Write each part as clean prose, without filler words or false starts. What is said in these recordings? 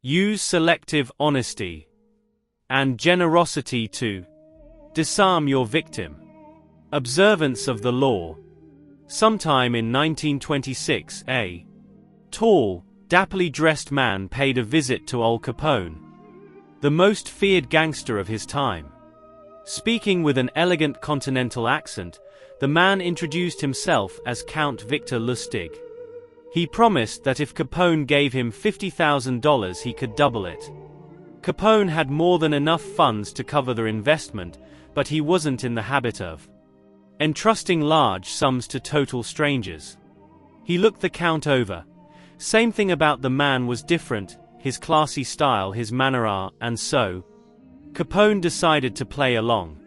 Use selective honesty and generosity to disarm your victim. Observance of the law. Sometime in 1926, a tall, dapperly dressed man paid a visit to Al Capone, the most feared gangster of his time. Speaking with an elegant continental accent, the man introduced himself as Count Victor Lustig. He promised that if Capone gave him $50,000 he could double it. Capone had more than enough funds to cover the investment, but he wasn't in the habit of entrusting large sums to total strangers. He looked the Count over. Same thing about the man was different, his classy style, his manner, and so Capone decided to play along.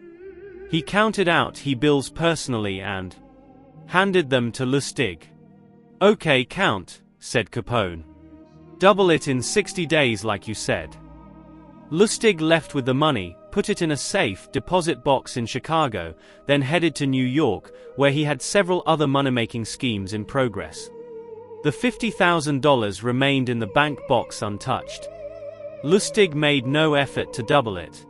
He counted out his bills personally and handed them to Lustig. "Okay, Count," said Capone. "Double it in 60 days like you said." Lustig left with the money, put it in a safe deposit box in Chicago, then headed to New York, where he had several other money-making schemes in progress. The $50,000 remained in the bank box untouched. Lustig made no effort to double it.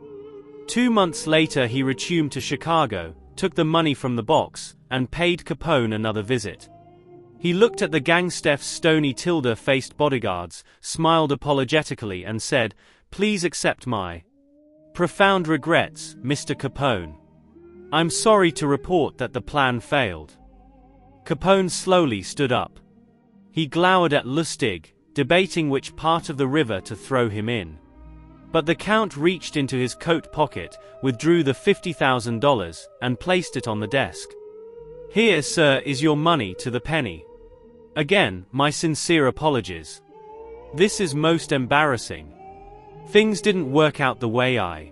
2 months later he returned to Chicago, took the money from the box, and paid Capone another visit. He looked at the gangster's stony tilde-faced bodyguards, smiled apologetically and said, "Please accept my profound regrets, Mr. Capone. I'm sorry to report that the plan failed." Capone slowly stood up. He glowered at Lustig, debating which part of the river to throw him in. But the Count reached into his coat pocket, withdrew the $50,000, and placed it on the desk. "Here, sir, is your money to the penny. Again, my sincere apologies. This is most embarrassing. Things didn't work out the way I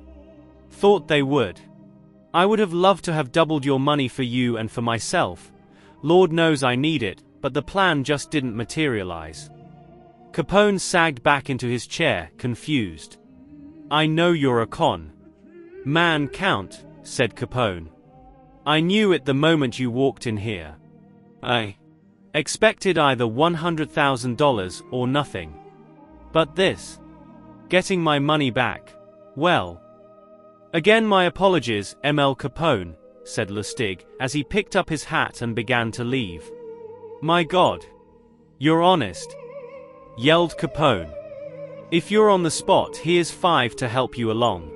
thought they would. I would have loved to have doubled your money for you and for myself. Lord knows I need it, but the plan just didn't materialize." Capone sagged back into his chair, confused. "I know you're a con man, Count," said Capone. "I knew it the moment you walked in here. I expected either $100,000 or nothing. But this, getting my money back, well. Again my apologies, M.L. Capone," said Lustig, as he picked up his hat and began to leave. "My God. You're honest," yelled Capone. "If you're on the spot, here's 5 to help you along."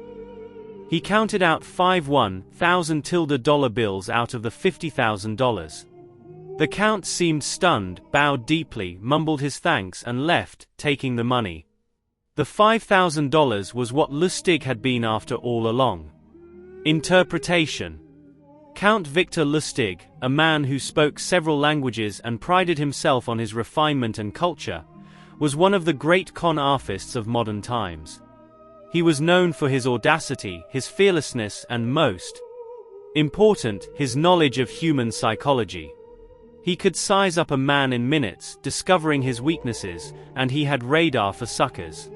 He counted out 5 $1,000 bills out of the $50,000. The Count seemed stunned, bowed deeply, mumbled his thanks and left, taking the money. The $5,000 was what Lustig had been after all along. Interpretation. Count Victor Lustig, a man who spoke several languages and prided himself on his refinement and culture, was one of the great con artists of modern times. He was known for his audacity, his fearlessness, and most important, his knowledge of human psychology. He could size up a man in minutes, discovering his weaknesses, and he had radar for suckers.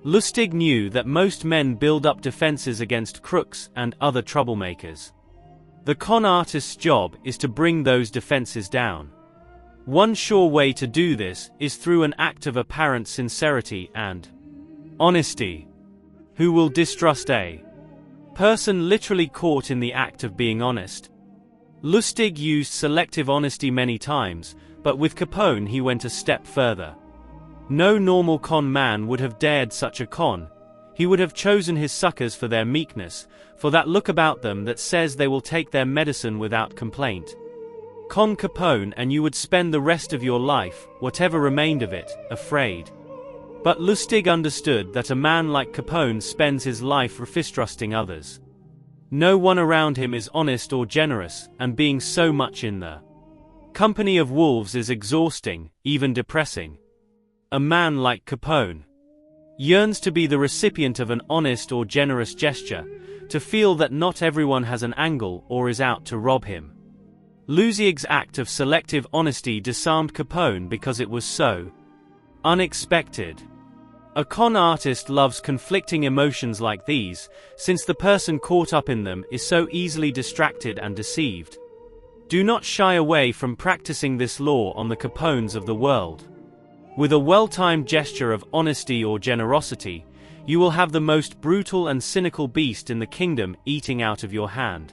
Lustig knew that most men build up defenses against crooks and other troublemakers. The con artist's job is to bring those defenses down. One sure way to do this is through an act of apparent sincerity and honesty. Who will distrust a person literally caught in the act of being honest? Lustig used selective honesty many times, but with Capone he went a step further. No normal con man would have dared such a con. He would have chosen his suckers for their meekness, for that look about them that says they will take their medicine without complaint. Con Capone and you would spend the rest of your life, whatever remained of it, afraid. But Lustig understood that a man like Capone spends his life mistrusting others. No one around him is honest or generous, and being so much in the company of wolves is exhausting, even depressing. A man like Capone yearns to be the recipient of an honest or generous gesture, to feel that not everyone has an angle or is out to rob him. Lustig's act of selective honesty disarmed Capone because it was so unexpected. A con artist loves conflicting emotions like these, since the person caught up in them is so easily distracted and deceived. Do not shy away from practicing this law on the Capones of the world. With a well-timed gesture of honesty or generosity, you will have the most brutal and cynical beast in the kingdom eating out of your hand.